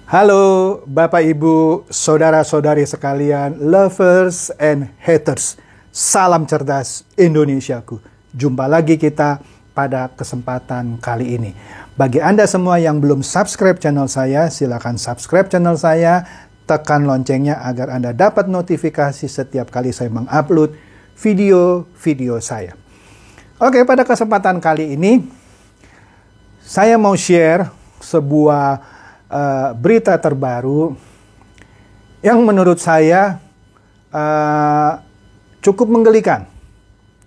Halo Bapak Ibu, Saudara-saudari sekalian, lovers and haters. Salam cerdas Indonesiaku. Jumpa lagi kita pada kesempatan kali ini. Bagi Anda semua yang belum subscribe channel saya, silakan subscribe channel saya, tekan loncengnya agar Anda dapat notifikasi setiap kali saya mengupload video-video saya. Oke, pada kesempatan kali ini saya mau share sebuah berita terbaru yang menurut saya cukup menggelikan.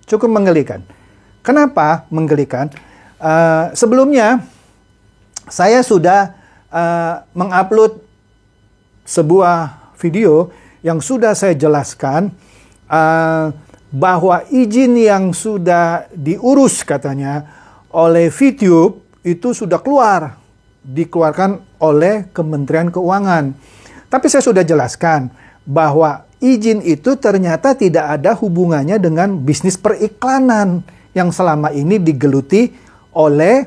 Cukup menggelikan. Kenapa menggelikan? Sebelumnya saya sudah mengupload sebuah video yang sudah saya jelaskan bahwa izin yang sudah diurus katanya oleh VTube itu sudah dikeluarkan oleh Kementerian Keuangan. Tapi saya sudah jelaskan bahwa izin itu ternyata tidak ada hubungannya dengan bisnis periklanan yang selama ini digeluti oleh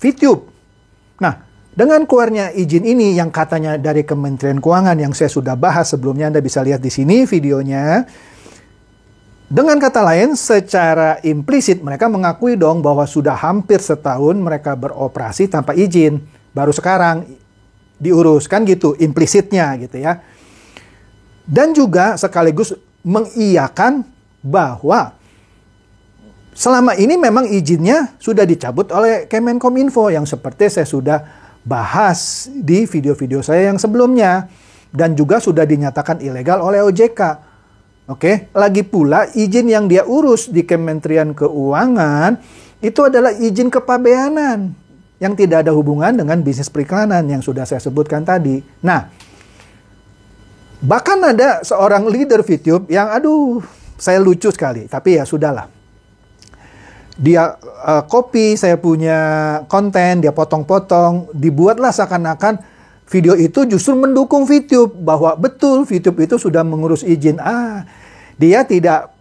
VTube. Nah, dengan keluarnya izin ini yang katanya dari Kementerian Keuangan yang saya sudah bahas sebelumnya, Anda bisa lihat di sini videonya. Dengan kata lain, secara implisit mereka mengakui dong bahwa sudah hampir setahun mereka beroperasi tanpa izin. Baru sekarang diuruskan gitu, implisitnya gitu ya. Dan juga sekaligus mengiyakan bahwa selama ini memang izinnya sudah dicabut oleh Kemenkominfo yang seperti saya sudah bahas di video-video saya yang sebelumnya. Dan juga sudah dinyatakan ilegal oleh OJK. Oke, lagi pula izin yang dia urus di Kementerian Keuangan itu adalah izin kepabeanan yang tidak ada hubungan dengan bisnis periklanan yang sudah saya sebutkan tadi. Nah, bahkan ada seorang leader VTube yang saya lucu sekali, tapi ya sudahlah. Dia copy saya punya konten, dia potong-potong, dibuatlah seakan-akan video itu justru mendukung VTube bahwa betul VTube itu sudah mengurus izin. Dia tidak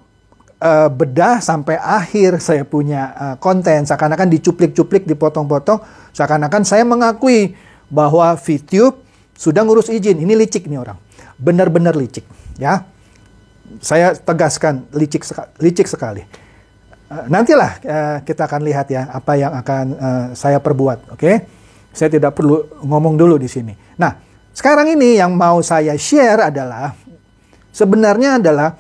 bedah sampai akhir saya punya konten, seakan-akan dicuplik-cuplik, dipotong-potong, seakan-akan saya mengakui bahwa VTube sudah ngurus izin. Ini licik nih orang, benar-benar licik ya. Saya tegaskan licik sekali. Nantilah kita akan lihat ya apa yang akan saya perbuat. Oke, saya tidak perlu ngomong dulu di sini. Nah, sekarang ini yang mau saya share adalah sebenarnya adalah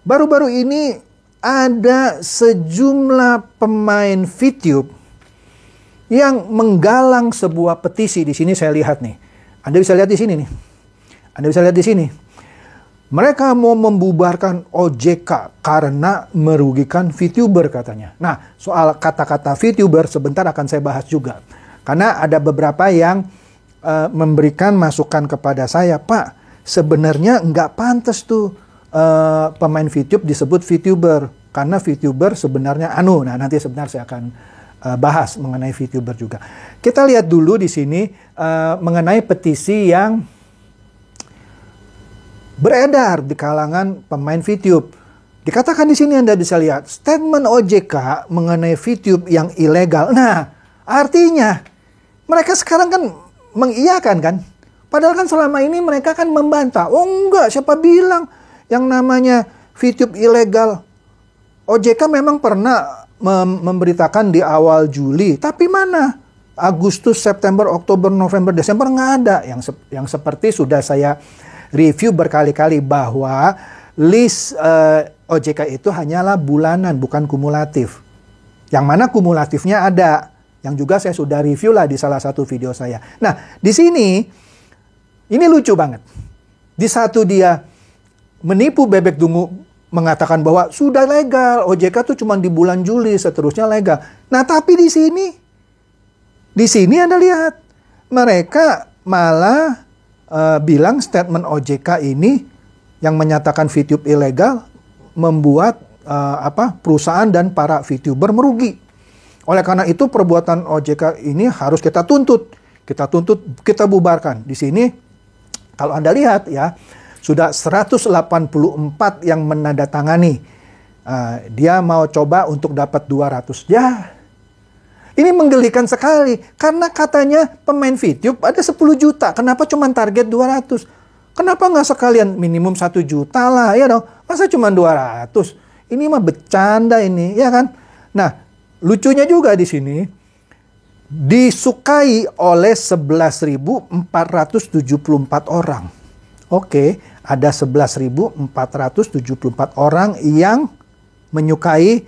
baru-baru ini ada sejumlah pemain VTube yang menggalang sebuah petisi. Di sini saya lihat nih. Anda bisa lihat di sini nih. Anda bisa lihat di sini. Mereka mau membubarkan OJK karena merugikan VTuber katanya. Nah, soal kata-kata VTuber sebentar akan saya bahas juga. Karena ada beberapa yang memberikan masukan kepada saya, Pak, sebenarnya nggak pantas tuh pemain VTube disebut VTuber karena VTuber sebenarnya nah nanti sebentar saya akan bahas mengenai VTuber juga. Kita lihat dulu di sini mengenai petisi yang beredar di kalangan pemain VTube. Dikatakan di sini Anda bisa lihat statement OJK mengenai VTube yang ilegal. Nah, artinya mereka sekarang kan mengiyakan kan? Padahal kan selama ini mereka kan membantah. Oh enggak, siapa bilang yang namanya VTube ilegal? OJK memang pernah memberitakan di awal Juli. Tapi mana? Agustus, September, Oktober, November, Desember nggak ada. Yang seperti sudah saya review berkali-kali bahwa list OJK itu hanyalah bulanan, bukan kumulatif. Yang mana kumulatifnya ada. Yang juga saya sudah review lah di salah satu video saya. Nah, di sini ini lucu banget. Di satu dia menipu bebek dungu mengatakan bahwa sudah legal, OJK tuh cuma di bulan Juli, seterusnya legal. Nah, tapi di sini Anda lihat, mereka malah bilang statement OJK ini yang menyatakan VTube ilegal membuat perusahaan dan para VTuber merugi. Oleh karena itu perbuatan OJK ini harus kita tuntut, kita bubarkan. Di sini kalau Anda lihat ya, sudah 184 yang menandatangani. Dia mau coba untuk dapat 200. Ya, Ini menggelikan sekali. Karena katanya pemain VTube ada 10 juta. Kenapa cuma target 200? Kenapa nggak sekalian minimum 1 juta lah, ya dong? Masa cuma 200? Ini mah bercanda ini, ya kan? Nah, lucunya juga di sini, disukai oleh 11.474 orang. Oke, ada 11.474 orang yang menyukai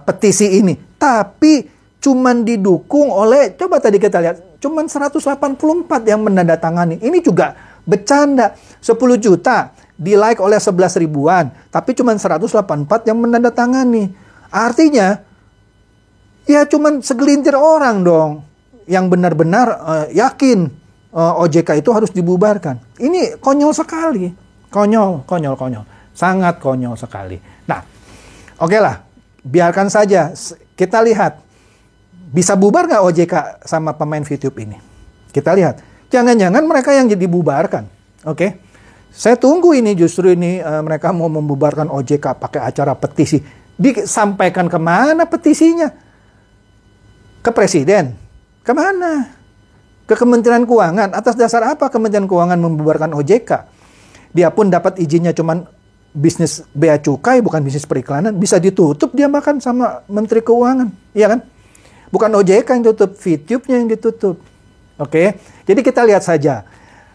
petisi ini. Tapi cuman didukung oleh, coba tadi kita lihat, cuman 184 yang menandatangani. Ini juga bercanda. 10 juta di like oleh 11 ribuan, tapi cuman 184 yang menandatangani. Artinya, ya cuman segelintir orang dong yang benar-benar yakin OJK itu harus dibubarkan. Ini konyol sekali. Konyol. Sangat konyol sekali. Nah, oke lah. Biarkan saja. Kita lihat. Bisa bubar nggak OJK sama pemain VTube ini? Kita lihat. Jangan-jangan mereka yang jadi bubarkan. Oke. Saya tunggu ini justru ini mereka mau membubarkan OJK pakai acara petisi. Disampaikan kemana petisinya? Ke Presiden? Kemana? Ke Kementerian Keuangan. Atas dasar apa Kementerian Keuangan membubarkan OJK? Dia pun dapat izinnya cuman bisnis bea cukai, bukan bisnis periklanan. Bisa ditutup dia makan sama Menteri Keuangan. Iya kan? Bukan OJK yang tutup, VTube-nya yang ditutup. Oke? Jadi kita lihat saja.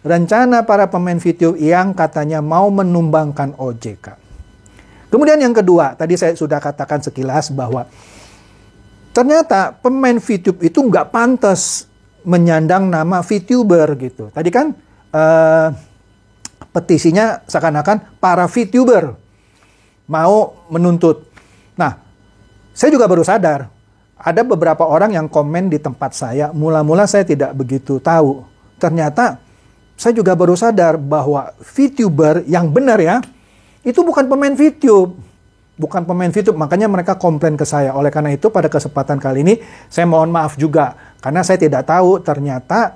Rencana para pemain VTube yang katanya mau menumbangkan OJK. Kemudian yang kedua, tadi saya sudah katakan sekilas bahwa ternyata pemain VTube itu nggak pantas menyandang nama VTuber gitu. Tadi kan petisinya seakan-akan para VTuber mau menuntut. Nah, saya juga baru sadar. Ada beberapa orang yang komen di tempat saya. Mula-mula saya tidak begitu tahu. Ternyata saya juga baru sadar bahwa VTuber yang benar ya, itu bukan pemain VTube. Bukan pemain VTube, makanya mereka komplain ke saya. Oleh karena itu pada kesempatan kali ini saya mohon maaf juga. Karena saya tidak tahu ternyata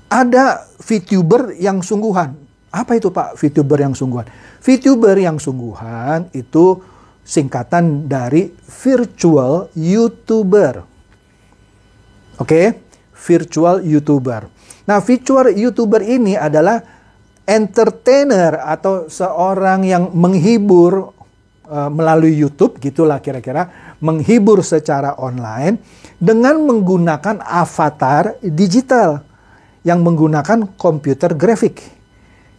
ada VTuber yang sungguhan. Apa itu Pak VTuber yang sungguhan? VTuber yang sungguhan itu singkatan dari virtual YouTuber. Oke? Virtual YouTuber. Nah, virtual YouTuber ini adalah entertainer atau seorang yang menghibur melalui YouTube, gitulah kira-kira, menghibur secara online dengan menggunakan avatar digital yang menggunakan komputer grafik.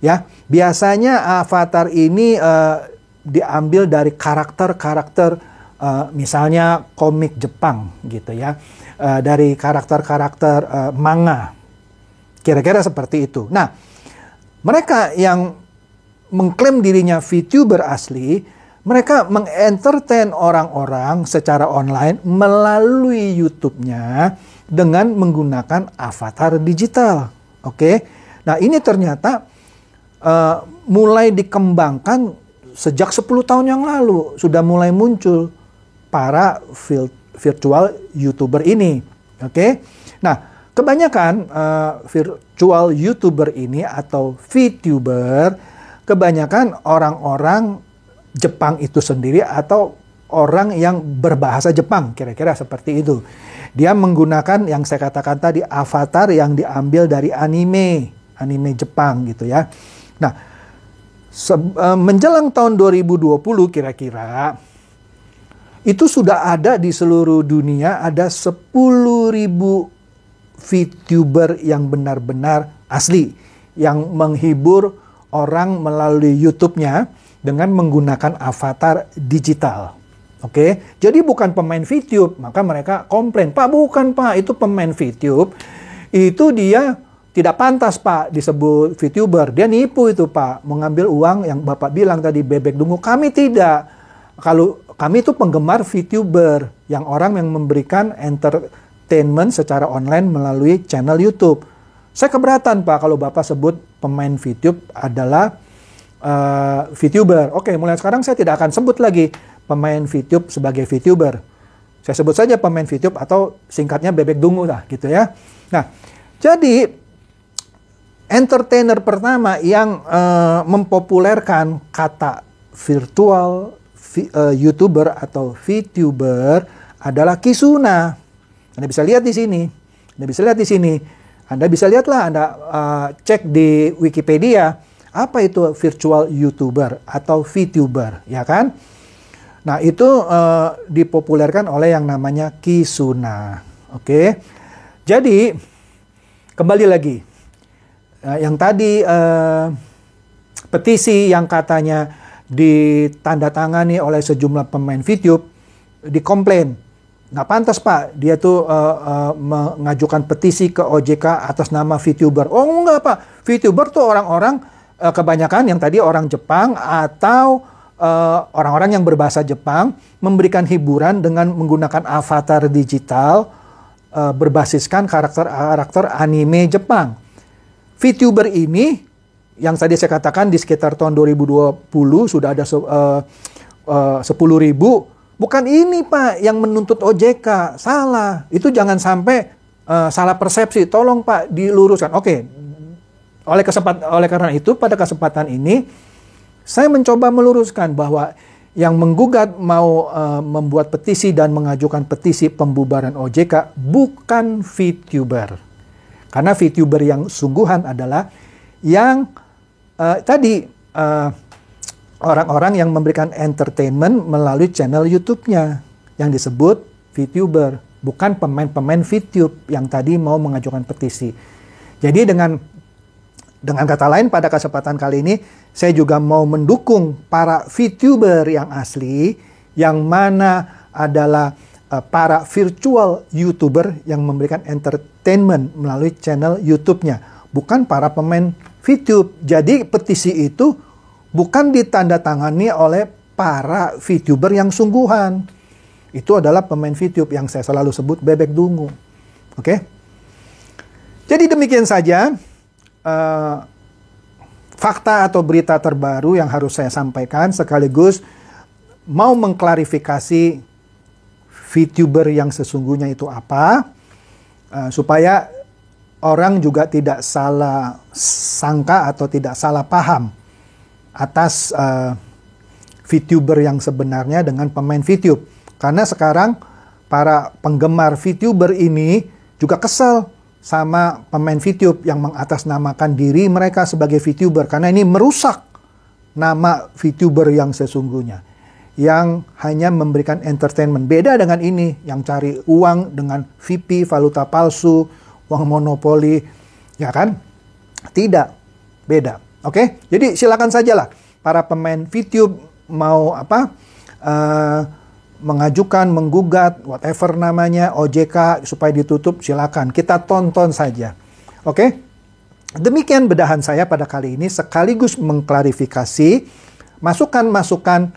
Ya, biasanya avatar ini diambil dari karakter-karakter misalnya komik Jepang gitu ya, dari karakter-karakter manga, kira-kira seperti itu. Nah, mereka yang mengklaim dirinya VTuber asli, mereka mengentertain orang-orang secara online melalui YouTube-nya dengan menggunakan avatar digital. Oke, nah ini ternyata mulai dikembangkan sejak 10 tahun yang lalu. Sudah mulai muncul para virtual YouTuber ini. Oke, nah kebanyakan virtual YouTuber ini atau VTuber, kebanyakan orang-orang Jepang itu sendiri atau orang yang berbahasa Jepang, kira-kira seperti itu. Dia menggunakan yang saya katakan tadi, avatar yang diambil dari anime Jepang gitu ya. Nah, menjelang tahun 2020 kira-kira, itu sudah ada di seluruh dunia ada 10.000 VTuber yang benar-benar asli, yang menghibur orang melalui YouTube-nya dengan menggunakan avatar digital. Oke, jadi bukan pemain VTube, maka mereka komplain, Pak bukan Pak, itu pemain VTube, itu dia tidak pantas Pak disebut VTuber, dia nipu itu Pak, mengambil uang yang Bapak bilang tadi bebek dungu. Kami tidak, kalau kami itu penggemar VTuber, yang orang yang memberikan entertainment secara online melalui channel YouTube. Saya keberatan Pak kalau Bapak sebut pemain VTube adalah VTuber. Oke, mulai sekarang saya tidak akan sebut lagi pemain VTube sebagai VTuber. Saya sebut saja pemain VTube atau singkatnya bebek dungu lah gitu ya. Nah, jadi entertainer pertama yang mempopulerkan kata virtual YouTuber atau VTuber adalah Kizuna. Anda bisa lihat di sini. Anda bisa lihat di sini. Anda bisa lihatlah, Anda cek di Wikipedia, apa itu virtual YouTuber atau VTuber, ya kan? Nah, itu dipopulerkan oleh yang namanya Kisuna. Oke. Jadi, kembali lagi. Yang tadi petisi yang katanya ditandatangani oleh sejumlah pemain VTube, dikomplain. Nggak pantas, Pak, dia tuh mengajukan petisi ke OJK atas nama VTuber. Oh enggak, Pak, VTuber tuh orang-orang kebanyakan yang tadi orang Jepang atau orang-orang yang berbahasa Jepang memberikan hiburan dengan menggunakan avatar digital berbasiskan karakter anime Jepang. VTuber ini yang tadi saya katakan di sekitar tahun 2020 sudah ada 10.000. Bukan ini, Pak, yang menuntut OJK. Salah. Itu jangan sampai salah persepsi. Tolong, Pak, diluruskan. Oke. Oleh karena itu, pada kesempatan ini, saya mencoba meluruskan bahwa yang menggugat mau membuat petisi dan mengajukan petisi pembubaran OJK bukan VTuber. Karena VTuber yang sungguhan adalah yang orang-orang yang memberikan entertainment melalui channel YouTube-nya yang disebut VTuber, bukan pemain-pemain VTube yang tadi mau mengajukan petisi. Jadi dengan kata lain, pada kesempatan kali ini saya juga mau mendukung para VTuber yang asli, yang mana adalah para virtual YouTuber yang memberikan entertainment melalui channel YouTube-nya, bukan para pemain VTube. Jadi petisi itu bukan ditandatangani oleh para VTuber yang sungguhan. Itu adalah pemain VTube yang saya selalu sebut bebek dungu. Oke? Jadi demikian saja fakta atau berita terbaru yang harus saya sampaikan, sekaligus mau mengklarifikasi VTuber yang sesungguhnya itu apa, supaya orang juga tidak salah sangka atau tidak salah paham atas VTuber yang sebenarnya dengan pemain VTube. Karena sekarang para penggemar VTuber ini juga kesel sama pemain VTube yang mengatasnamakan diri mereka sebagai VTuber. Karena ini merusak nama VTuber yang sesungguhnya, yang hanya memberikan entertainment. Beda dengan ini, yang cari uang dengan VP, valuta palsu, uang monopoli, ya kan? Tidak, beda. Oke, jadi silakan sajalah para pemain VTube mau mengajukan, menggugat, whatever namanya, OJK supaya ditutup, silakan. Kita tonton saja. Oke, demikian bedahan saya pada kali ini, sekaligus mengklarifikasi masukan-masukan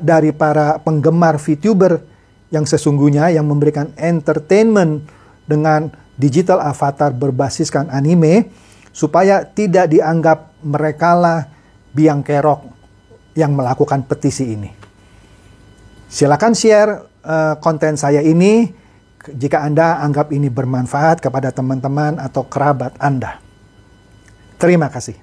dari para penggemar VTuber yang sesungguhnya, yang memberikan entertainment dengan digital avatar berbasiskan anime, supaya tidak dianggap merekalah biang kerok yang melakukan petisi ini. Silakan share konten saya ini jika Anda anggap ini bermanfaat kepada teman-teman atau kerabat Anda. Terima kasih.